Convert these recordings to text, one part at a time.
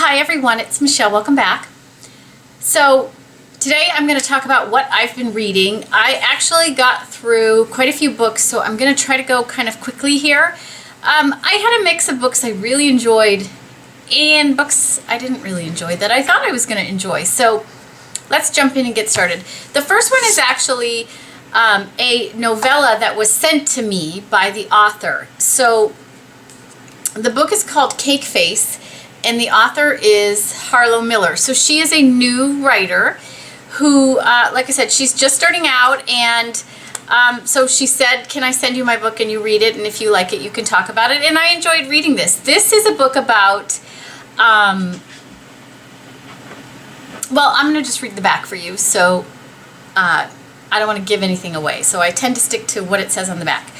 Hi everyone, it's Michelle. Welcome back. So today I'm going to talk about what I've been reading. I actually got through quite a few books, so I'm going to try to go kind of quickly here. I had a mix of books I really enjoyed and books I didn't really enjoy that I thought I was going to enjoy. So let's jump in and get started. The first one is actually a novella that was sent to me by the author. So the book is called Cake Face, and the author is Harlow Miller. So she is a new writer who, like I said, she's just starting out, and so she said, can I send you my book and you read it, and if you like it, you can talk about it. And I enjoyed reading this. This is a book about, well, I'm going to just read the back for you, so I don't want to give anything away, so I tend to stick to what it says on the back.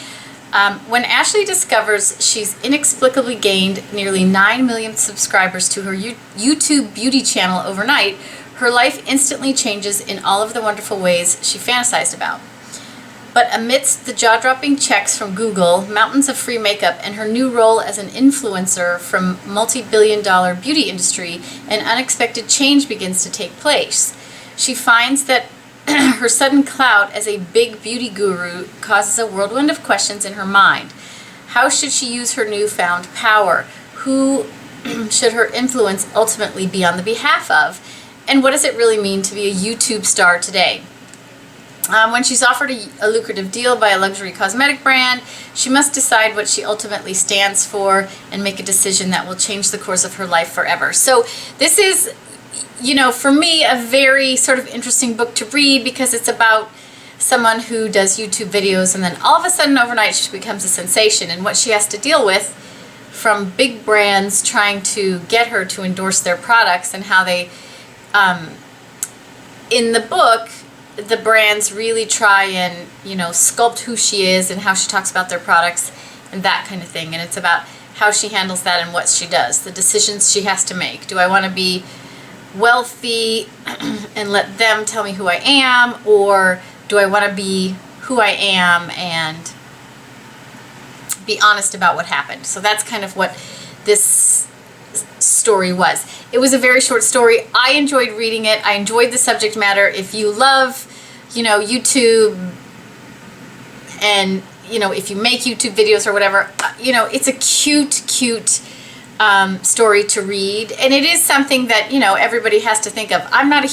When Ashley discovers she's inexplicably gained nearly 9 million subscribers to her YouTube beauty channel overnight, her life instantly changes in all of the wonderful ways she fantasized about. But amidst the jaw-dropping checks from Google, mountains of free makeup, and her new role as an influencer from multi-billion-dollar beauty industry, an unexpected change begins to take place. She finds that her sudden clout as a big beauty guru causes a whirlwind of questions in her mind. How should she use her newfound power? Who should her influence ultimately be on the behalf of? And what does it really mean to be a YouTube star today? When she's offered a lucrative deal by a luxury cosmetic brand, she must decide what she ultimately stands for and make a decision that will change the course of her life forever. So this is, you know, for me, a very sort of interesting book to read because it's about someone who does YouTube videos and then all of a sudden overnight she becomes a sensation, and what she has to deal with from big brands trying to get her to endorse their products, and how they, in the book, the brands really try and, you know, sculpt who she is and how she talks about their products and that kind of thing. And it's about how she handles that and what she does, the decisions she has to make. Do I want to be wealthy and let them tell me who I am, or do I want to be who I am and be honest about what happened? So that's kind of what this story was. It was a very short story. I enjoyed reading it. I enjoyed the subject matter. If you love, you know, YouTube, and, you know, if you make YouTube videos or whatever, you know, it's a cute story to read, and it is something that, you know, everybody has to think of. I don't have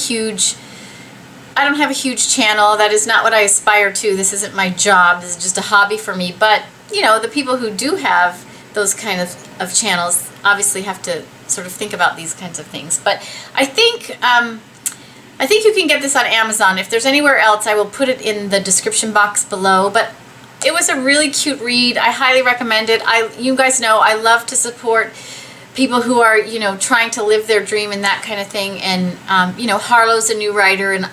a huge channel. That is not what I aspire to. This isn't my job. This is just a hobby for me. But, you know, the people who do have those kind of channels obviously have to sort of think about these kinds of things. But I think you can get this on Amazon. If there's anywhere else, I will put it in the description box below. But it was a really cute read. I highly recommend it. You guys know I love to support people who are, you know, trying to live their dream and that kind of thing. And, you know, Harlow's a new writer, and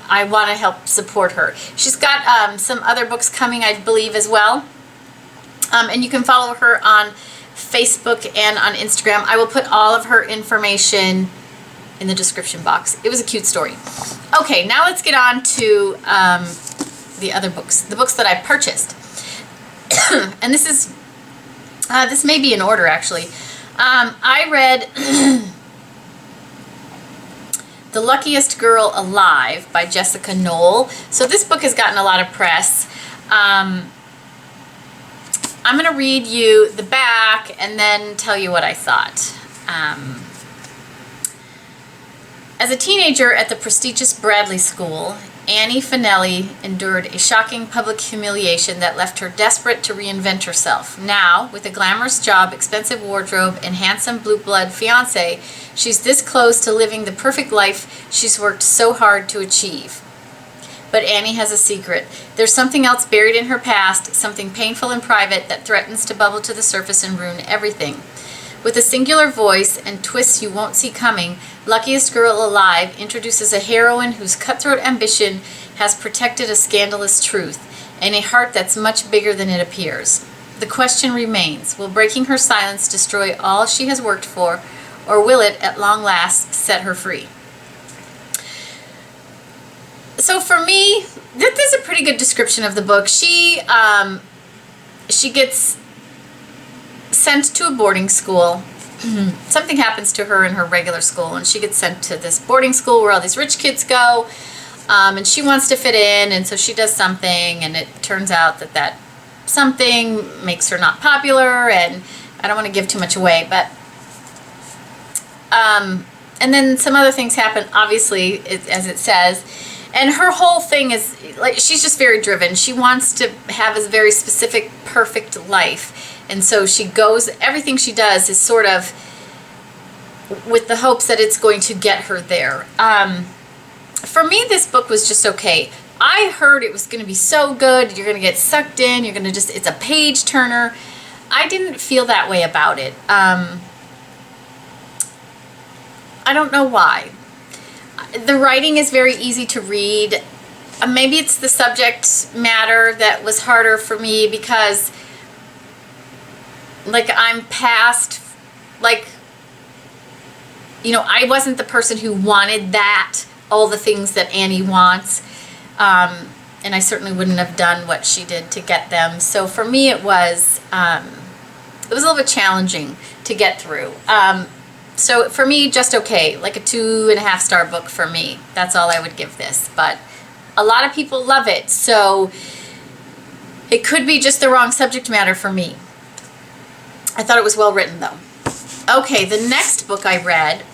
I want to help support her. She's got some other books coming, I believe, as well. And you can follow her on Facebook and on Instagram. I will put all of her information in the description box. It was a cute story. Okay, now let's get on to the other books, the books that I purchased. And this may be in order, actually. I read The Luckiest Girl Alive by Jessica Knoll. So this book has gotten a lot of press. I'm going to read you the back and then tell you what I thought. As a teenager at the prestigious Bradley School, Annie Finelli endured a shocking public humiliation that left her desperate to reinvent herself. Now, with a glamorous job, expensive wardrobe, and handsome blue-blood fiancé, she's this close to living the perfect life she's worked so hard to achieve. But Annie has a secret. There's something else buried in her past, something painful and private that threatens to bubble to the surface and ruin everything. With a singular voice and twists you won't see coming, Luckiest Girl Alive introduces a heroine whose cutthroat ambition has protected a scandalous truth, and a heart that's much bigger than it appears. The question remains, will breaking her silence destroy all she has worked for, or will it, at long last, set her free? So for me, this is a pretty good description of the book. She gets sent to a boarding school something happens to her in her regular school, and she gets sent to this boarding school where all these rich kids go, and she wants to fit in, and so she does something, and it turns out that that something makes her not popular, and I don't want to give too much away, but and then some other things happen, obviously, as it says, and her whole thing is, like, she's just very driven. She wants to have a very specific, perfect life. And so she goes, everything she does is sort of with the hopes that it's going to get her there. For me, this book was just okay. I heard it was going to be so good. You're going to get sucked in. You're going to just, it's a page turner. I didn't feel that way about it. I don't know why. The writing is very easy to read. Maybe it's the subject matter that was harder for me because, like, I'm past, like, you know, I wasn't the person who wanted that, all the things that Annie wants. And I certainly wouldn't have done what she did to get them. So for me, it was a little bit challenging to get through. So for me, just okay, like a 2.5 star book for me. That's all I would give this. But a lot of people love it, so it could be just the wrong subject matter for me. I thought it was well written, though. Okay, the next book I read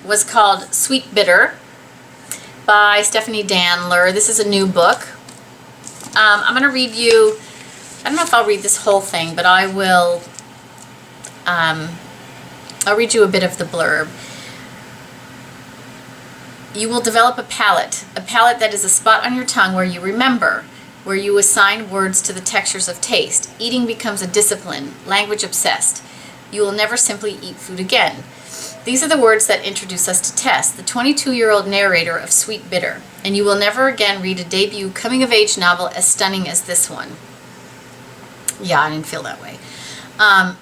was called Sweet Bitter by Stephanie Danler. This is a new book. I'm going to read you, I don't know if I'll read this whole thing, but I will, I'll read you a bit of the blurb. You will develop a palate that is a spot on your tongue where you remember, where you assign words to the textures of taste. Eating becomes a discipline, language obsessed. You will never simply eat food again. These are the words that introduce us to Tess, the 22-year-old narrator of Sweet Bitter, and you will never again read a debut coming-of-age novel as stunning as this one. Yeah, I didn't feel that way.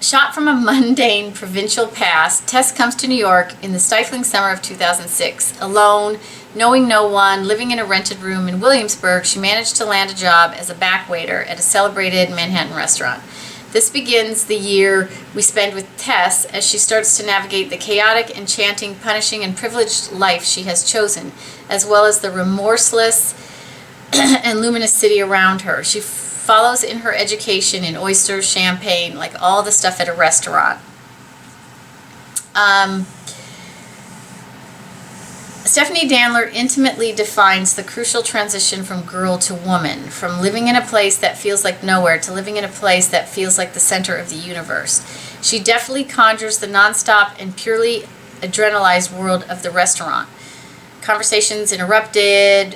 Shot from a mundane provincial past, Tess comes to New York in the stifling summer of 2006. Alone, knowing no one, living in a rented room in Williamsburg, she managed to land a job as a back waiter at a celebrated Manhattan restaurant. This begins the year we spend with Tess as she starts to navigate the chaotic, enchanting, punishing, and privileged life she has chosen, as well as the remorseless and luminous city around her. She follows in her education in oysters, champagne, like all the stuff at a restaurant. Stephanie Danler intimately defines the crucial transition from girl to woman, from living in a place that feels like nowhere to living in a place that feels like the center of the universe. She definitely conjures the nonstop and purely adrenalized world of the restaurant. Conversations interrupted,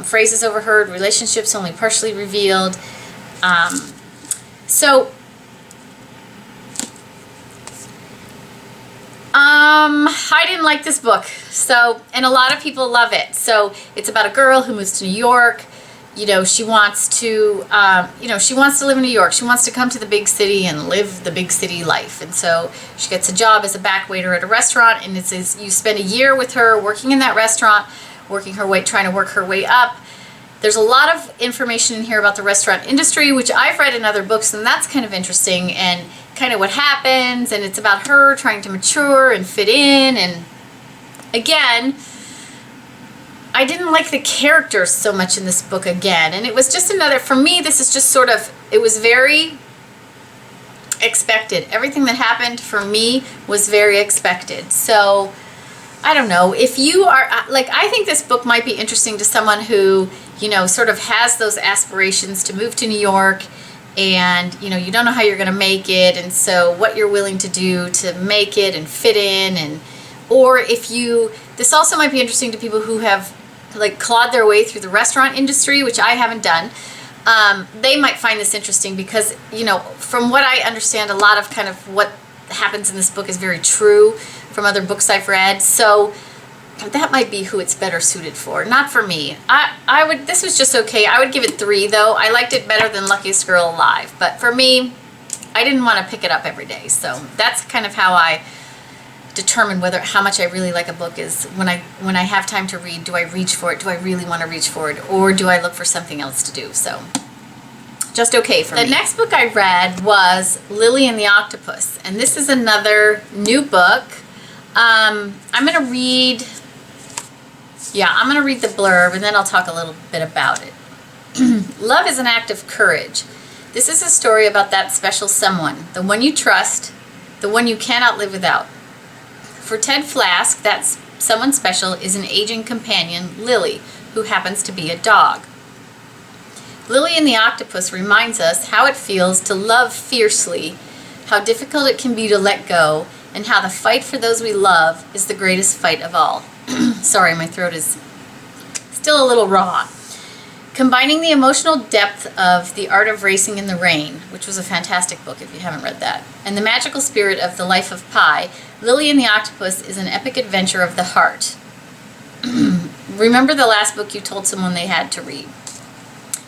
phrases overheard, relationships only partially revealed. I didn't like this book. So, and a lot of people love it. So it's about a girl who moves to New York. You know, she wants to, she wants to live in New York. She wants to come to the big city and live the big city life. And so she gets a job as a back waiter at a restaurant, and it's you spend a year with her working in that restaurant, trying to work her way up. There's a lot of information in here about the restaurant industry, which I've read in other books, and that's kind of interesting, and kind of what happens, and it's about her trying to mature and fit in, and again, I didn't like the characters so much in this book again, and it was just another, for me, this is just sort of, it was very expected. Everything that happened for me was very expected. So, I don't know, if you are, like, I think this book might be interesting to someone who, sort of has those aspirations to move to New York, and, you don't know how you're going to make it, and so what you're willing to do to make it and fit in, and, or if you, this also might be interesting to people who have, like, clawed their way through the restaurant industry, which I haven't done. They might find this interesting because, from what I understand, a lot of kind of what happens in this book is very true from other books I've read, so that might be who it's better suited for. Not for me. This was just okay. I would give it 3, though. I liked it better than Luckiest Girl Alive, but for me, I didn't want to pick it up every day, so that's kind of how I determine how much I really like a book is when I have time to read, do I reach for it? Do I really want to reach for it? Or do I look for something else to do? So just okay for me. The next book I read was Lily and the Octopus, and this is another new book. I'm gonna read the blurb and then I'll talk a little bit about it. Love is an act of courage. This is a story about that special someone, the one you trust, the one you cannot live without. For Ted Flask, that someone special is an aging companion, Lily, who happens to be a dog. Lily and the Octopus reminds us how it feels to love fiercely, how difficult it can be to let go, and how the fight for those we love is the greatest fight of all. Sorry, my throat is still a little raw. Combining the emotional depth of The Art of Racing in the Rain, which was a fantastic book if you haven't read that, and the magical spirit of The Life of Pi, Lily and the Octopus is an epic adventure of the heart. Remember the last book you told someone they had to read.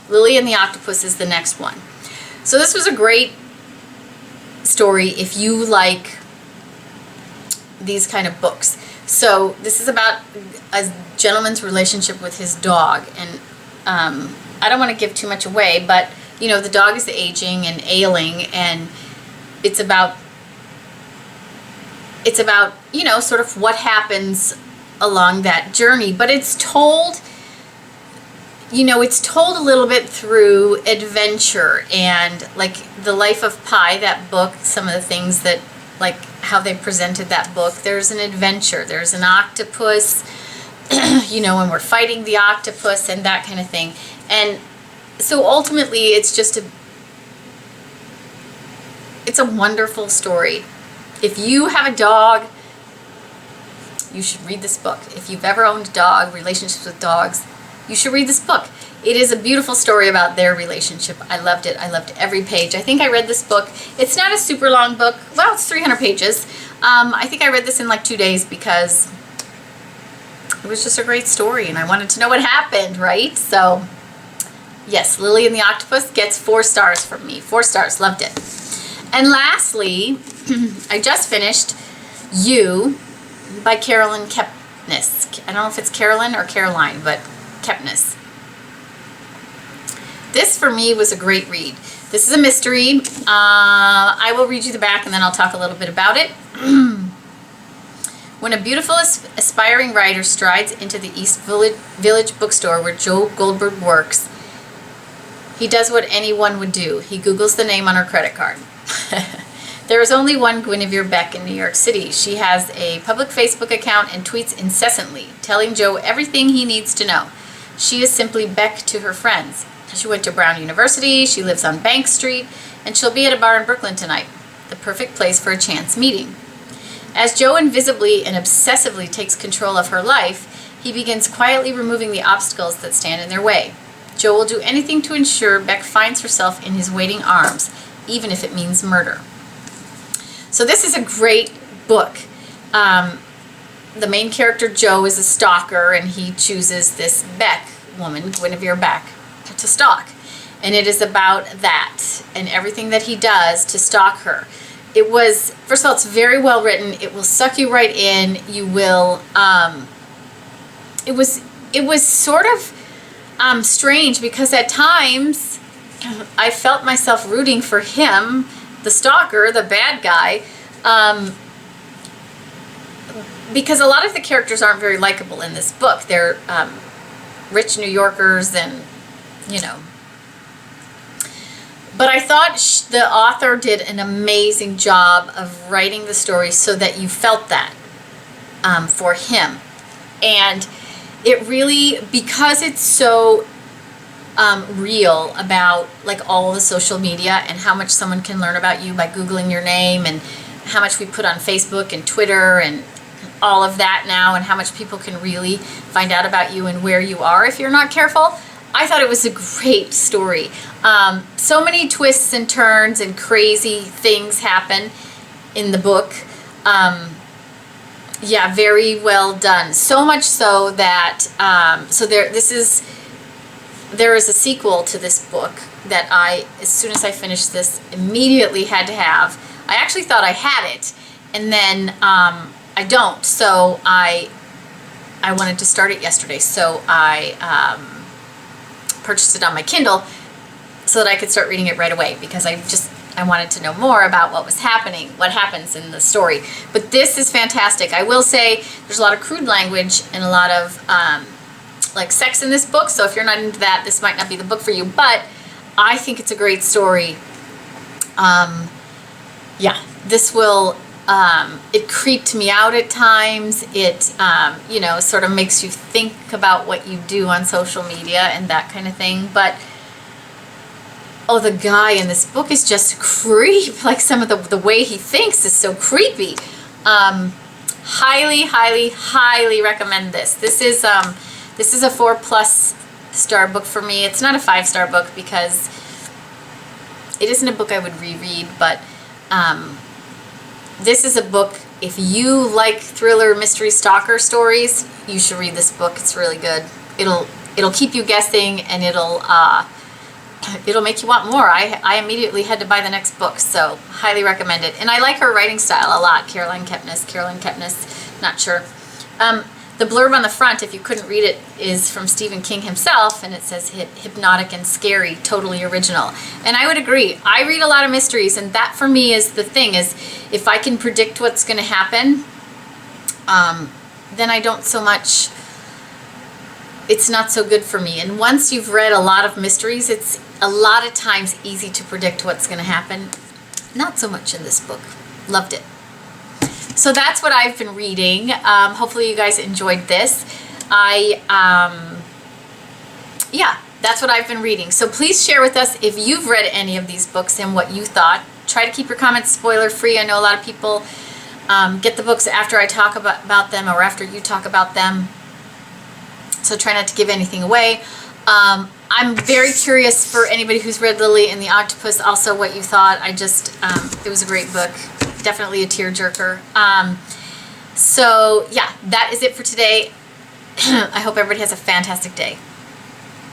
Lily and the Octopus is the next one. So this was a great story if you like these kind of books. So this is about a gentleman's relationship with his dog, and I don't want to give too much away, but you know, the dog is aging and ailing, and it's about you know, sort of what happens along that journey, but it's told, you know, it's told a little bit through adventure and like The Life of Pi, that book, some of the things that, like how they presented that book, there's an adventure, there's an octopus, you know, and we're fighting the octopus and that kind of thing. And so ultimately it's just it's a wonderful story. If you have a dog, you should read this book. If you've ever owned a dog, relationships with dogs, you should read this book. It is a beautiful story about their relationship. I loved it. I loved every page. I think I read this book. It's not a super long book. Well, it's 300 pages. I think I read this in like 2 days because it was just a great story and I wanted to know what happened, right? So, yes, Lily and the Octopus gets 4 stars from me. 4 stars. Loved it. And lastly, I just finished You by Carolyn Kepnes. I don't know if it's Carolyn or Caroline, but Kepnes. This for me was a great read. This is a mystery. I will read you the back and then I'll talk a little bit about it. When a beautiful aspiring writer strides into the East Village bookstore where Joe Goldberg works, he does what anyone would do. He Googles the name on her credit card. There is only one Guinevere Beck in New York City. She has a public Facebook account and tweets incessantly, telling Joe everything he needs to know. She is simply Beck to her friends. She went to Brown University, she lives on Bank Street, and she'll be at a bar in Brooklyn tonight. The perfect place for a chance meeting. As Joe invisibly and obsessively takes control of her life, he begins quietly removing the obstacles that stand in their way. Joe will do anything to ensure Beck finds herself in his waiting arms, even if it means murder. So this is a great book. The main character, Joe, is a stalker, and he chooses this Beck woman, Guinevere Beck, to stalk. And it is about that and everything that he does to stalk her. It was, first of all, it's very well written. It will suck you right in. You will, it was sort of strange because at times I felt myself rooting for him, the stalker, the bad guy, because a lot of the characters aren't very likable in this book. They're rich New Yorkers and, you know. But I thought the author did an amazing job of writing the story so that you felt that for him. And it really, because it's so real about like all the social media and how much someone can learn about you by Googling your name, and how much we put on Facebook and Twitter and all of that now, and how much people can really find out about you and where you are if you're not careful. I thought it was a great story. So many twists and turns and crazy things happen in the book. Yeah, very well done. So much so that there is a sequel to this book that I, as soon as I finished this, immediately had to have. I actually thought I had it, and then I don't. So I wanted to start it yesterday. So I purchased it on my Kindle. so that I could start reading it right away, because I wanted to know more about what was happening, what happens in the story. But this is fantastic. I will say there's a lot of crude language and a lot of like sex in this book, so if you're not into that, this might not be the book for you, but I think it's a great story. Yeah, this will, it creeped me out at times. It, you know, sort of makes you think about what you do on social media and that kind of thing. But, oh, the guy in this book is just a creep. Like, some of the way he thinks is so creepy. Highly, highly, highly recommend this. This is a 4+ star book for me. It's not a 5-star book because it isn't a book I would reread, but this is a book, if you like thriller, mystery, stalker stories, you should read this book. It's really good. It'll keep you guessing, and it'll make you want more. I immediately had to buy the next book, so highly recommend it. And I like her writing style a lot. Caroline Kepnes, not sure. The blurb on the front, if you couldn't read it, is from Stephen King himself, and it says hypnotic and scary, totally original. And I would agree. I read a lot of mysteries, and that for me is the thing, is if I can predict what's going to happen, then I don't so much, it's not so good for me. And once you've read a lot of mysteries, it's a lot of times easy to predict what's going to happen. Not so much in this book. Loved it. So that's what I've been reading. Hopefully you guys enjoyed this. Yeah, that's what I've been reading. So please share with us if you've read any of these books and what you thought. Try to keep your comments spoiler free. I know a lot of people get the books after I talk about them or after you talk about them. So try not to give anything away. I'm very curious for anybody who's read Lily and the Octopus, also what you thought. It was a great book. Definitely a tearjerker. So yeah, that is it for today. I hope everybody has a fantastic day.